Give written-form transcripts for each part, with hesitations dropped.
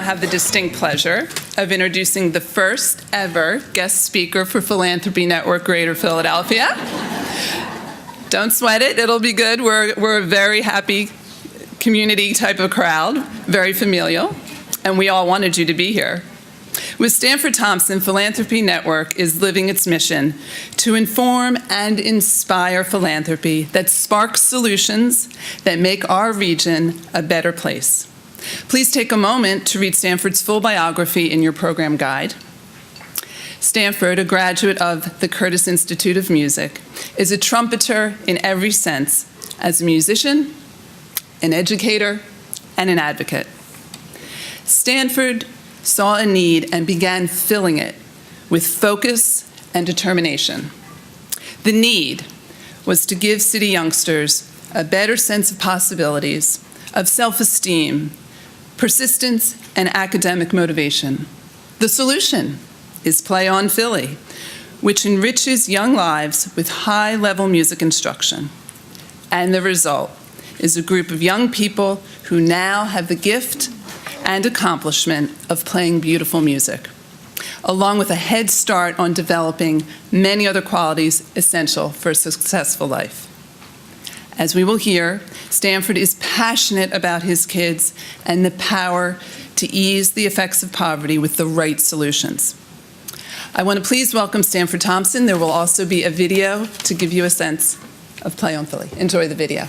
now have the distinct pleasure of introducing the first ever guest speaker for Philanthropy Network Greater Philadelphia. Don't sweat it, it'll be good. We're a very happy community type of crowd, very familial, and we all wanted you to be here. With Stanford Thomson, Philanthropy Network is living its mission to inform and inspire philanthropy that sparks solutions that make our region a better place. Please take a moment to read Stanford's full biography in your program guide. Stanford, a graduate of the Curtis Institute of Music, is a trumpeter in every sense, as a musician, an educator, and an advocate. Stanford saw a need and began filling it with focus and determination. The need was to give city youngsters a better sense of possibilities, of self-esteem, persistence, and academic motivation. The solution is Play on Philly, which enriches young lives with high-level music instruction. And the result is a group of young people who now have the gift and accomplishment of playing beautiful music, along with a head start on developing many other qualities essential for a successful life. As we will hear, Stanford is passionate about his kids and the power to ease the effects of poverty with the right solutions. I want to please welcome Stanford Thomson. There will also be a video to give you a sense of Play on Philly. Enjoy the video.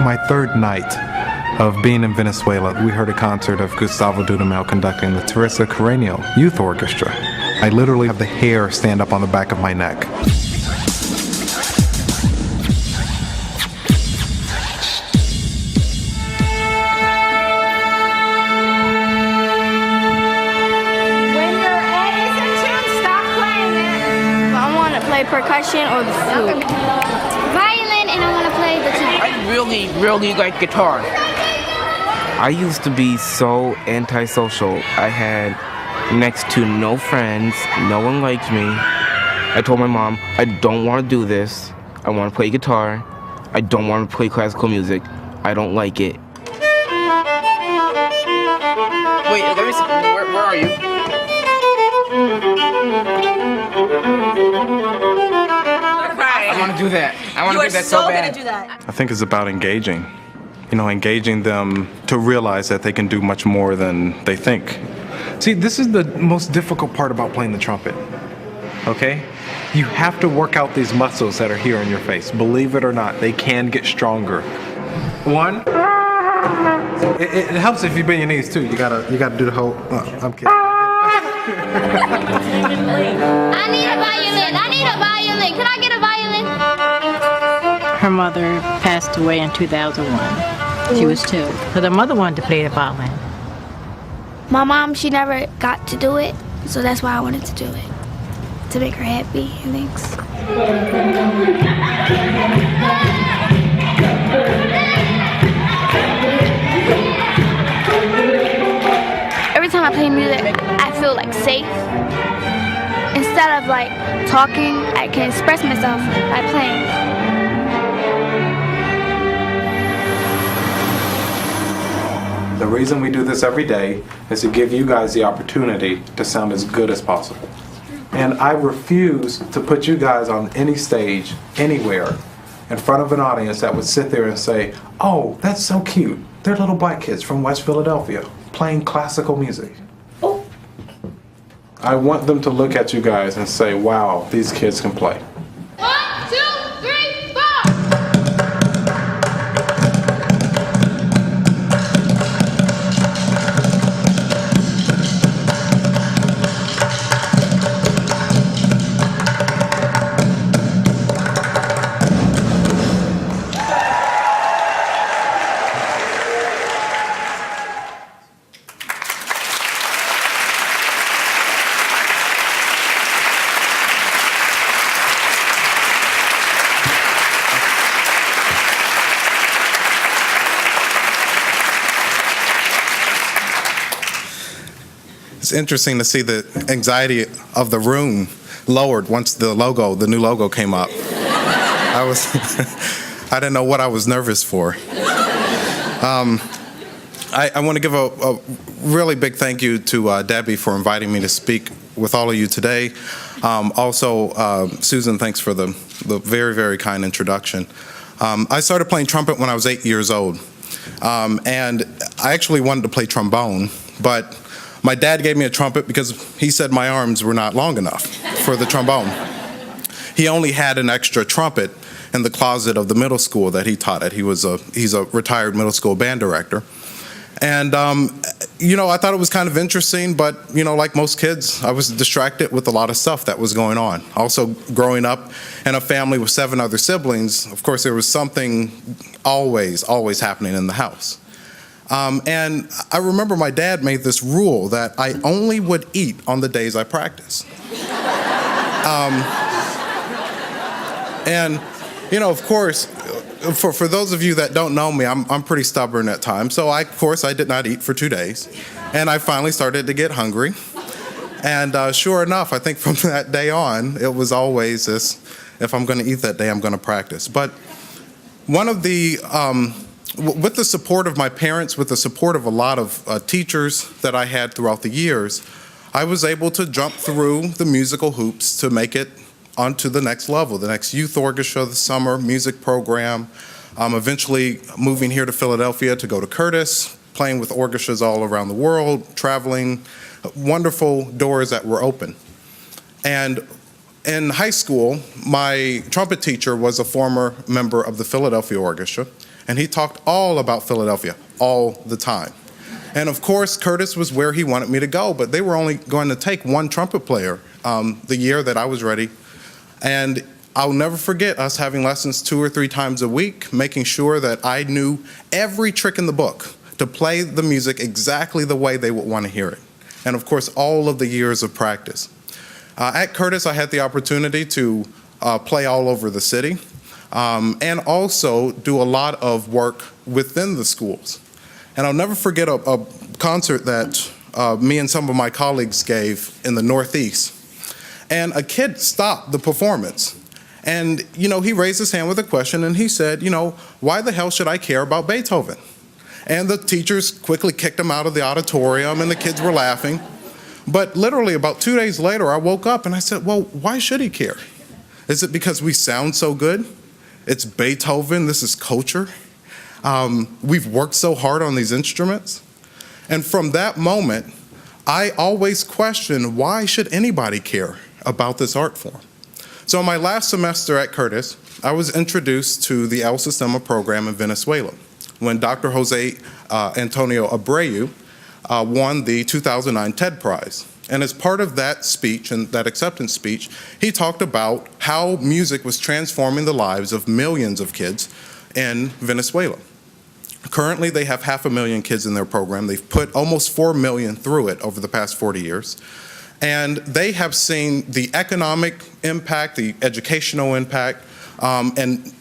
My third night of being in Venezuela, we heard a concert of Gustavo Dudamel conducting the Teresa Carreño Youth Orchestra. I literally have the hair stand up on the back of my neck. When you're ready to tune, stop playing it. I want to play percussion or the flute. Violin, and I want to play the keyboard. I really like guitar. I used to be so antisocial. I had next to no friends. No one liked me. I told my mom, I don't want to do this. I want to play guitar. I don't want to play classical music. I don't like it. Wait, let me see. Where are you? I want to do that. I want to do that so bad. Do that. I think it's about engaging. Engaging them to realize that they can do much more than they think. See, this is the most difficult part about playing the trumpet, okay? You have to work out these muscles that are here in your face. Believe it or not, they can get stronger. One. It helps if you bend your knees too. You gotta do the whole. I'm kidding. I need a violin. I need a violin. Can I get a violin? Her mother passed away in 2001. She was 2. So the mother wanted to play the violin. My mom, she never got to do it, so that's why I wanted to do it. To make her happy and things. Every time I play music, I feel like safe. Instead of like talking, I can express myself by playing. The reason we do this every day is to give you guys the opportunity to sound as good as possible. And I refuse to put you guys on any stage, anywhere, in front of an audience that would sit there and say, oh, that's so cute. They're little black kids from West Philadelphia playing classical music. Oh. I want them to look at you guys and say, wow, these kids can play. 1, 2, 3, 4. It's interesting to see the anxiety of the room lowered once the new logo came up. I didn't know what I was nervous for. I want to give a really big thank you to Debbie for inviting me to speak with all of you today. Also, Susan, thanks for the very, very kind introduction. I started playing trumpet when I was 8 years old. And I actually wanted to play trombone, but my dad gave me a trumpet because he said my arms were not long enough for the trombone. He only had an extra trumpet in the closet of the middle school that he taught at. He's a retired middle school band director. And, I thought it was kind of interesting, but, like most kids, I was distracted with a lot of stuff that was going on. Also, growing up in a family with 7 other siblings, of course, there was something always happening in the house. And I remember my dad made this rule that I only would eat on the days I practice. Of course, for those of you that don't know me, I'm pretty stubborn at times. So I did not eat for 2 days. And I finally started to get hungry. And sure enough, I think from that day on, it was always this, if I'm going to eat that day, I'm going to practice. But one of the, with the support of my parents, with the support of a lot of teachers that I had throughout the years, I was able to jump through the musical hoops to make it onto the next level, the next youth orchestra, the summer music program, eventually moving here to Philadelphia to go to Curtis, playing with orchestras all around the world, traveling, wonderful doors that were open. And in high school, my trumpet teacher was a former member of the Philadelphia Orchestra, and he talked all about Philadelphia all the time. And of course, Curtis was where he wanted me to go, but they were only going to take one trumpet player the year that I was ready. And I'll never forget us having lessons 2 or 3 times a week, making sure that I knew every trick in the book to play the music exactly the way they would want to hear it. And of course, all of the years of practice. At Curtis, I had the opportunity to play all over the city and also do a lot of work within the schools. And I'll never forget a concert that me and some of my colleagues gave in the Northeast. And a kid stopped the performance. And, he raised his hand with a question and he said, why the hell should I care about Beethoven? And the teachers quickly kicked him out of the auditorium and the kids were laughing. But literally about 2 days later, I woke up and I said, well, why should he care? Is it because we sound so good? It's Beethoven, this is culture. We've worked so hard on these instruments. And from that moment, I always questioned, why should anybody care about this art form? So in my last semester at Curtis, I was introduced to the El Sistema program in Venezuela when Dr. Jose Antonio Abreu won the 2009 TED Prize. And as part of that speech and that acceptance speech, he talked about how music was transforming the lives of millions of kids in Venezuela. Currently, they have 500,000 kids in their program. They've put almost 4 million through it over the past 40 years. And they have seen the economic impact, the educational impact, and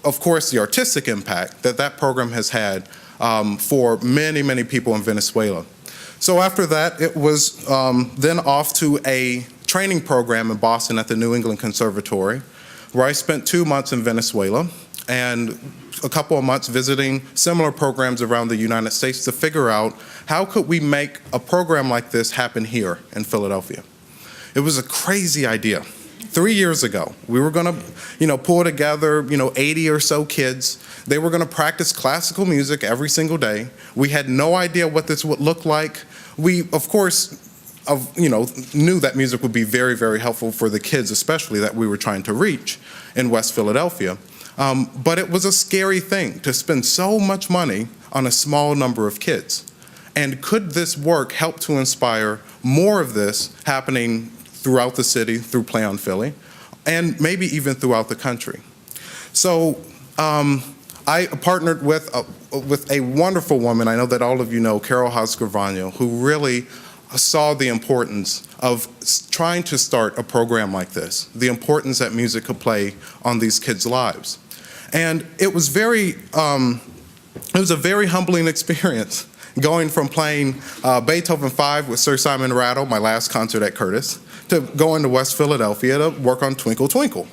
of course the artistic impact that program has had for many, many people in Venezuela. So after that, it was then off to a training program in Boston at the New England Conservatory, where I spent 2 months in Venezuela and a couple of months visiting similar programs around the United States to figure out how could we make a program like this happen here in Philadelphia. It was a crazy idea. 3 years ago, we were going to, pull together, 80 or so kids. They were going to practice classical music every single day. We had no idea what this would look like. We, of course, knew that music would be very, very helpful for the kids, especially that we were trying to reach in West Philadelphia. But it was a scary thing to spend so much money on a small number of kids. And could this work help to inspire more of this happening throughout the city, through Play on Philly, and maybe even throughout the country? So I partnered with a wonderful woman, I know that all of you know, Carol Haas-Gravano, who really saw the importance of trying to start a program like this, the importance that music could play on these kids' lives. And it was a very humbling experience going from playing Beethoven 5 with Sir Simon Rattle, my last concert at Curtis, to going to West Philadelphia to work on Twinkle Twinkle.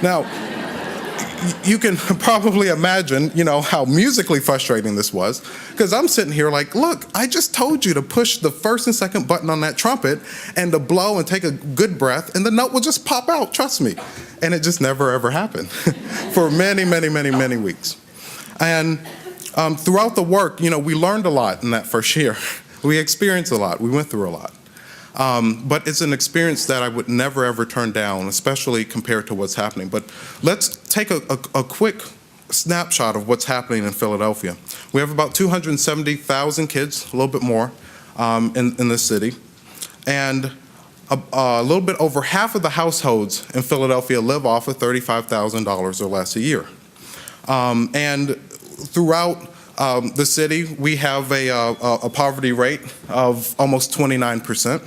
Now, you can probably imagine, how musically frustrating this was, because I'm sitting here like, look, I just told you to push the first and second button on that trumpet and to blow and take a good breath, and the note will just pop out, trust me. And it just never, ever happened for many, many, many, many weeks. And throughout the work, we learned a lot in that first year. We experienced a lot. We went through a lot. But it's an experience that I would never, ever turn down, especially compared to what's happening. But let's take a quick snapshot of what's happening in Philadelphia. We have about 270,000 kids, a little bit more, in this city. And a little bit over half of the households in Philadelphia live off of $35,000 or less a year. And throughout the city, we have a poverty rate of almost 29%.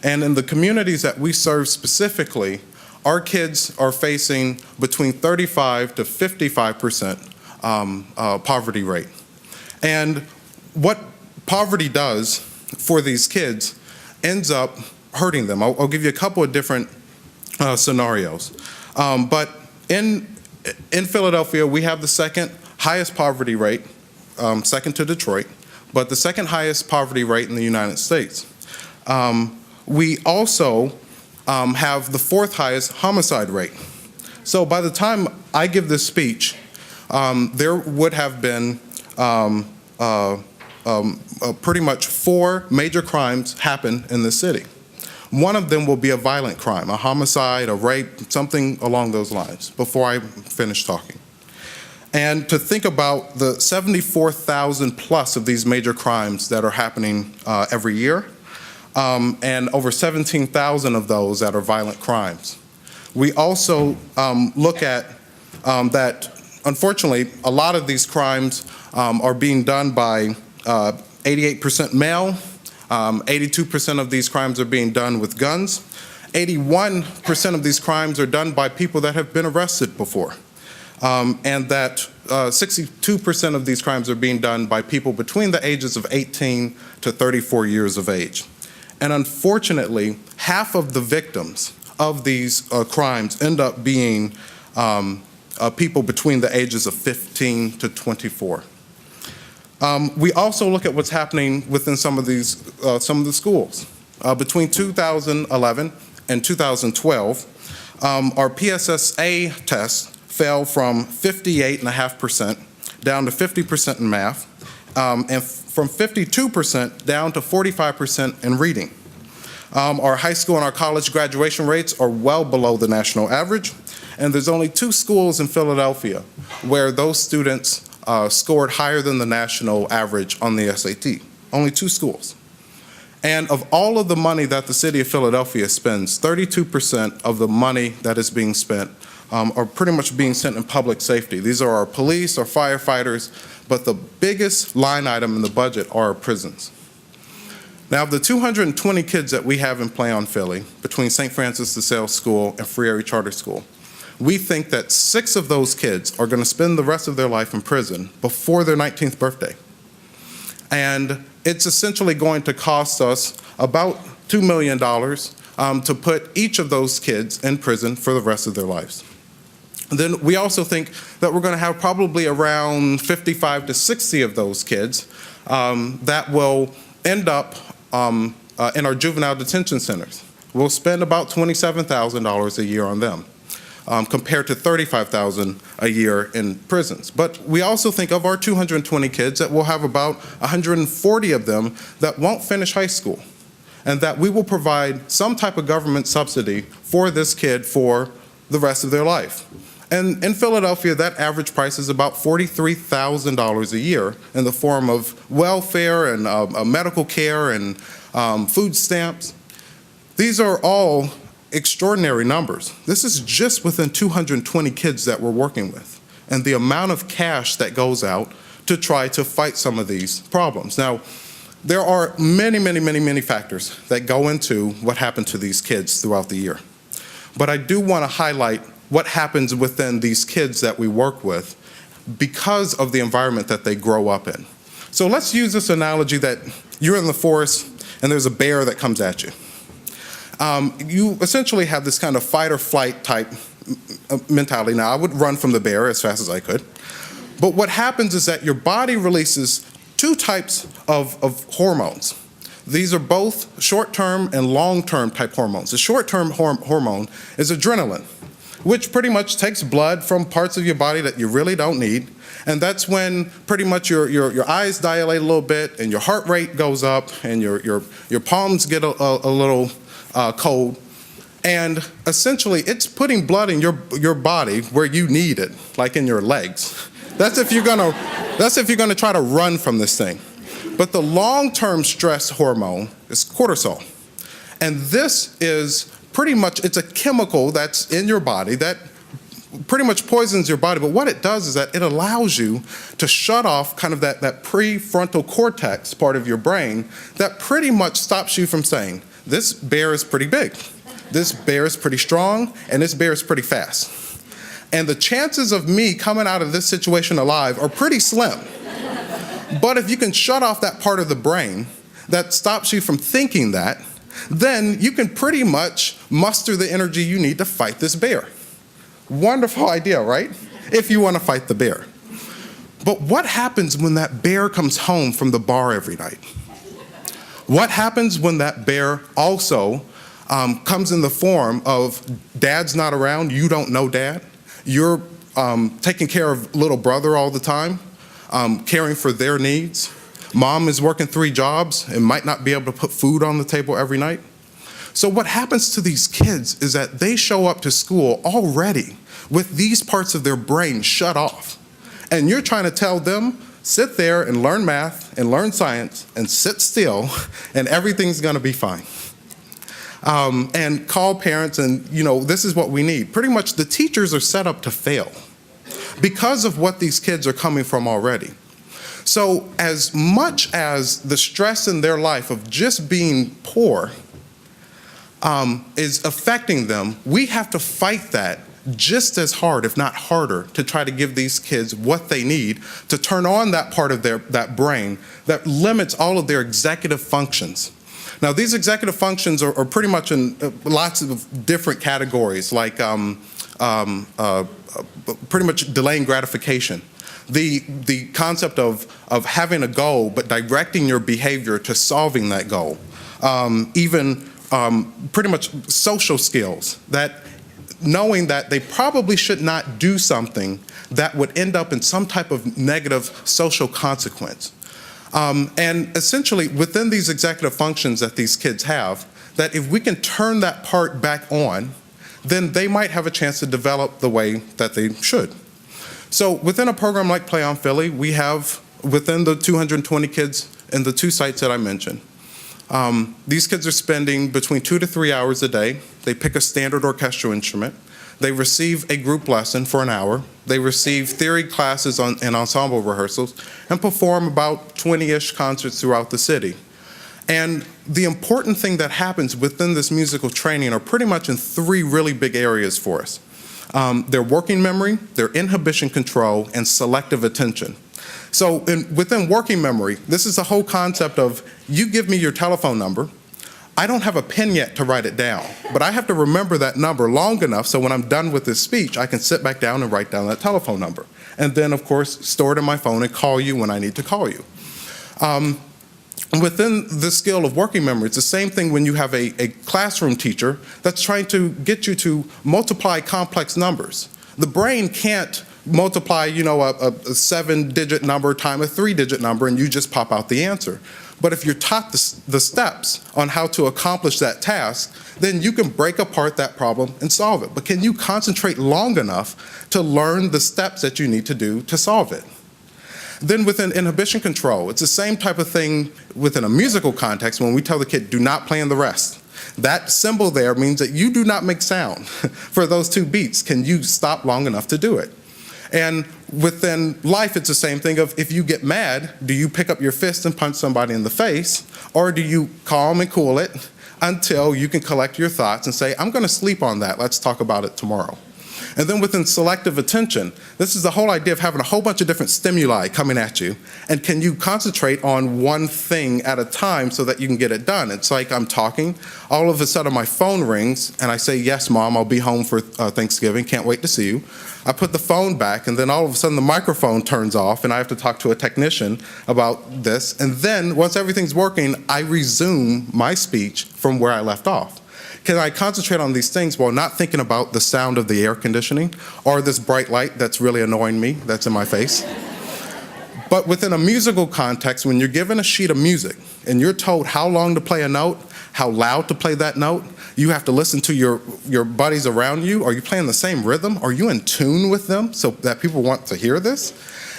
And in the communities that we serve specifically, our kids are facing between 35 to 55% poverty rate. And what poverty does for these kids ends up hurting them. I'll give you a couple of different scenarios. But in Philadelphia, we have the second highest poverty rate, second to Detroit, but the second highest poverty rate in the United States. We also have the fourth highest homicide rate. So by the time I give this speech, there would have been pretty much 4 major crimes happen in the city. One of them will be a violent crime, a homicide, a rape, something along those lines, before I finish talking. And to think about the 74,000 plus of these major crimes that are happening every year, and over 17,000 of those that are violent crimes. We also look at that, unfortunately, a lot of these crimes are being done by 88% male, 82% of these crimes are being done with guns, 81% of these crimes are done by people that have been arrested before, and that 62% of these crimes are being done by people between the ages of 18 to 34 years of age. And unfortunately, half of the victims of these crimes end up being people between the ages of 15 to 24. We also look at what's happening within some of the schools. Between 2011 and 2012, our PSSA tests fell from 58.5% down to 50% in math, and from 52% down to 45% in reading. Our high school and our college graduation rates are well below the national average, and there's only 2 schools in Philadelphia where those students scored higher than the national average on the SAT. Only 2 schools. And of all of the money that the city of Philadelphia spends, 32% of the money that is being spent are pretty much being spent in public safety. These are our police, our firefighters, but the biggest line item in the budget are our prisons. Now, of the 220 kids that we have in Play on Philly, between St. Francis de Sales School and Free Area Charter School, we think that 6 of those kids are going to spend the rest of their life in prison before their 19th birthday. And it's essentially going to cost us about $2 million to put each of those kids in prison for the rest of their lives. Then we also think that we're going to have probably around 55 to 60 of those kids that will end up in our juvenile detention centers. We'll spend about $27,000 a year on them, compared to $35,000 a year in prisons. But we also think of our 220 kids that we'll have about 140 of them that won't finish high school, and that we will provide some type of government subsidy for this kid for the rest of their life. And in Philadelphia, that average price is about $43,000 a year in the form of welfare and medical care and food stamps. These are all extraordinary numbers. This is just within 220 kids that we're working with, and the amount of cash that goes out to try to fight some of these problems. Now, there are many, many, many, many factors that go into what happened to these kids throughout the year. But I do want to highlight what happens within these kids that we work with because of the environment that they grow up in. So let's use this analogy that you're in the forest and there's a bear that comes at you. You essentially have this kind of fight or flight type mentality. Now, I would run from the bear as fast as I could. But what happens is that your body releases two types of hormones. These are both short-term and long-term type hormones. The short-term hormone is adrenaline, which pretty much takes blood from parts of your body that you really don't need. And that's when pretty much your eyes dilate a little bit and your heart rate goes up and your palms get a little cold. And essentially, it's putting blood in your body where you need it, like in your legs. That's if you're gonna try to run from this thing. But the long-term stress hormone is cortisol. And this is pretty much, it's a chemical that's in your body that pretty much poisons your body. But what it does is that it allows you to shut off kind of that prefrontal cortex part of your brain that pretty much stops you from saying, this bear is pretty big, this bear is pretty strong, and this bear is pretty fast. And the chances of me coming out of this situation alive are pretty slim. But if you can shut off that part of the brain that stops you from thinking that, then you can pretty much muster the energy you need to fight this bear. Wonderful idea, right? If you want to fight the bear. But what happens when that bear comes home from the bar every night? What happens when that bear also comes in the form of dad's not around, you don't know dad, you're taking care of little brother all the time, caring for their needs. Mom is working 3 jobs and might not be able to put food on the table every night. So what happens to these kids is that they show up to school already with these parts of their brain shut off. And you're trying to tell them, sit there and learn math and learn science and sit still and everything's gonna be fine. And call parents and, this is what we need. Pretty much the teachers are set up to fail because of what these kids are coming from already. So as much as the stress in their life of just being poor is affecting them, we have to fight that just as hard, if not harder, to try to give these kids what they need to turn on that part of that brain that limits all of their executive functions. Now, these executive functions are pretty much in lots of different categories, like pretty much delaying gratification. The concept of having a goal but directing your behavior to solving that goal. Even pretty much social skills, that knowing that they probably should not do something that would end up in some type of negative social consequence. And essentially, within these executive functions that these kids have, that if we can turn that part back on, then they might have a chance to develop the way that they should. So within a program like Play on Philly, we have, within the 220 kids in the 2 sites that I mentioned, these kids are spending between 2 to 3 hours a day. They pick a standard orchestral instrument. They receive a group lesson for an hour. They receive theory classes and ensemble rehearsals and perform about 20-ish concerts throughout the city. And the important thing that happens within this musical training are pretty much in 3 really big areas for us. Their working memory, their inhibition control, and selective attention. So within working memory, this is the whole concept of, you give me your telephone number, I don't have a pen yet to write it down, but I have to remember that number long enough so when I'm done with this speech, I can sit back down and write down that telephone number. And then, of course, store it in my phone and call you when I need to call you. Within the skill of working memory, it's the same thing when you have a classroom teacher that's trying to get you to multiply complex numbers. The brain can't multiply, a 7-digit number times a 3-digit number and you just pop out the answer. But if you're taught the steps on how to accomplish that task, then you can break apart that problem and solve it. But can you concentrate long enough to learn the steps that you need to do to solve it? Then within inhibition control, it's the same type of thing within a musical context when we tell the kid, do not play in the rest. That symbol there means that you do not make sound for those 2 beats. Can you stop long enough to do it? And within life, it's the same thing of, if you get mad, do you pick up your fist and punch somebody in the face? Or do you calm and cool it until you can collect your thoughts and say, I'm going to sleep on that. Let's talk about it tomorrow. And then within selective attention, this is the whole idea of having a whole bunch of different stimuli coming at you. And can you concentrate on one thing at a time so that you can get it done? It's like I'm talking, all of a sudden my phone rings, and I say, yes, Mom, I'll be home for Thanksgiving, can't wait to see you. I put the phone back, and then all of a sudden the microphone turns off, and I have to talk to a technician about this. And then once everything's working, I resume my speech from where I left off. Can I concentrate on these things while not thinking about the sound of the air conditioning or this bright light that's really annoying me, that's in my face? But within a musical context, when you're given a sheet of music and you're told how long to play a note, how loud to play that note, you have to listen to your buddies around you. Are you playing the same rhythm? Are you in tune with them so that people want to hear this?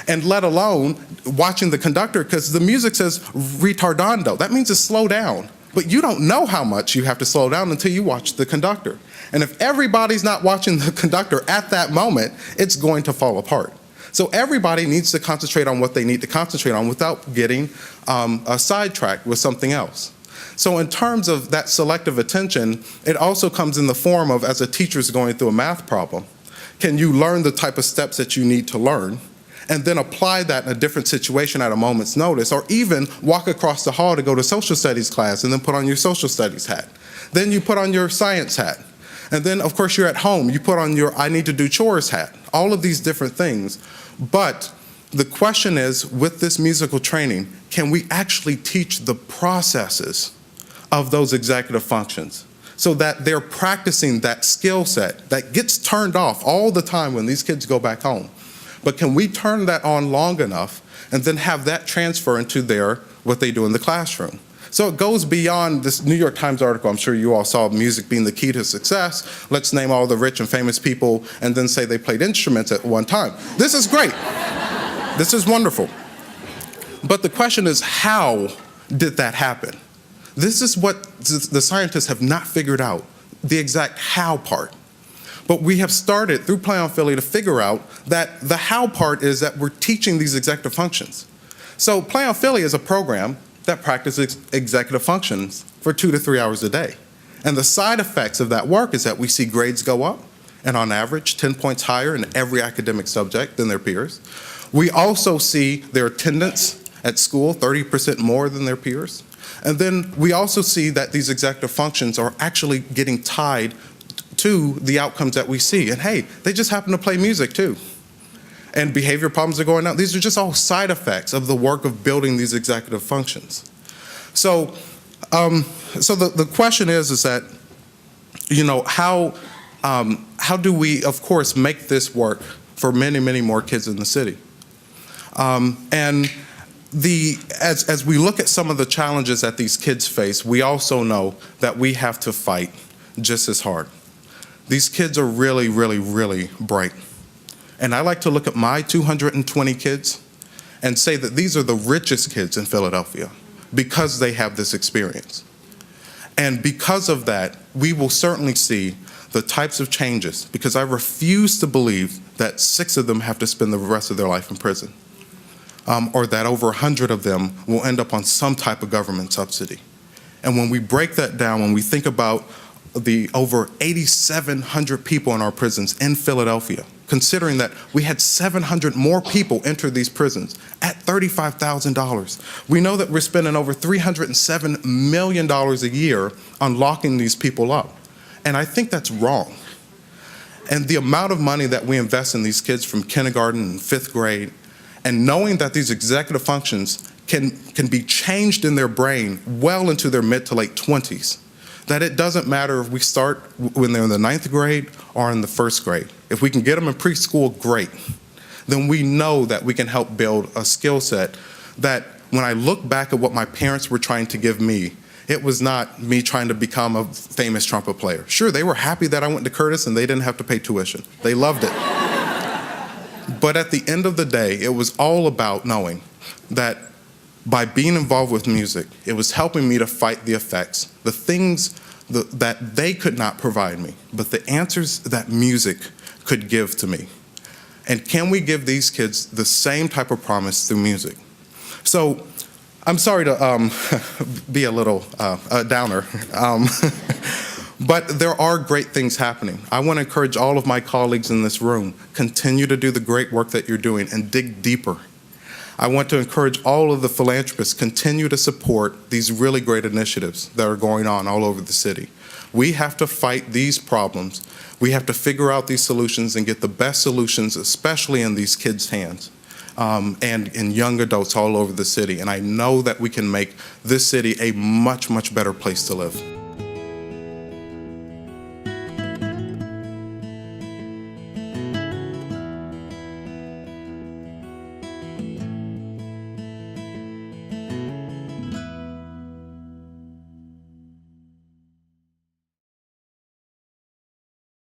And let alone watching the conductor, because the music says retardando. That means to slow down. But you don't know how much you have to slow down until you watch the conductor. And if everybody's not watching the conductor at that moment, it's going to fall apart. So everybody needs to concentrate on what they need to concentrate on without getting sidetracked with something else. So in terms of that selective attention, it also comes in the form of, as a teacher's going through a math problem, can you learn the type of steps that you need to learn and then apply that in a different situation at a moment's notice, or even walk across the hall to go to social studies class and then put on your social studies hat. Then you put on your science hat. And then, of course, you're at home. You put on your I need to do chores hat. All of these different things. But the question is, with this musical training, can we actually teach the processes of those executive functions so that they're practicing that skill set that gets turned off all the time when these kids go back home? But can we turn that on long enough and then have that transfer into what they do in the classroom? So it goes beyond this New York Times article. I'm sure you all saw music being the key to success. Let's name all the rich and famous people and then say they played instruments at one time. This is great. This is wonderful. But the question is, how did that happen? This is what the scientists have not figured out, the exact how part. But we have started through Play on Philly to figure out that the how part is that we're teaching these executive functions. So Play on Philly is a program that practices executive functions for 2 to 3 hours a day. And the side effects of that work is that we see grades go up, and on average 10 points higher in every academic subject than their peers. We also see their attendance at school 30% more than their peers. And then we also see that these executive functions are actually getting tied to the outcomes that we see. And hey, they just happen to play music too. And behavior problems are going down. These are just all side effects of the work of building these executive functions. So, the question is that, you know, how do we, of course, make this work for many, many more kids in the city? And as we look at some of the challenges that these kids face, we also know that we have to fight just as hard. These kids are really, really, really bright. And I like to look at my 220 kids and say that these are the richest kids in Philadelphia because they have this experience. And because of that, we will certainly see the types of changes, because I refuse to believe that 6 of them have to spend the rest of their life in prison, or that over 100 of them will end up on some type of government subsidy. And when we break that down, when we think about the over 8,700 people in our prisons in Philadelphia, considering that we had 700 more people enter these prisons at $35,000. We know that we're spending over $307 million a year on locking these people up. And I think that's wrong. And the amount of money that we invest in these kids from kindergarten and 5th grade, and knowing that these executive functions can be changed in their brain well into their mid to late 20s, that it doesn't matter if we start when they're in the 9th grade or in the 1st grade. If we can get them in preschool, great. Then we know that we can help build a skill set that when I look back at what my parents were trying to give me, it was not me trying to become a famous trumpet player. Sure, they were happy that I went to Curtis and they didn't have to pay tuition. They loved it. But at the end of the day, it was all about knowing that by being involved with music, it was helping me to fight the effects, the things that they could not provide me, but the answers that music could give to me. And can we give these kids the same type of promise through music? So I'm sorry to be a little downer, But there are great things happening. I want to encourage all of my colleagues in this room, continue to do the great work that you're doing and dig deeper. I want to encourage all of the philanthropists, continue to support these really great initiatives that are going on all over the city. We have to fight these problems. We have to figure out these solutions and get the best solutions, especially in these kids' hands and in young adults all over the city. And I know that we can make this city a much, much better place to live.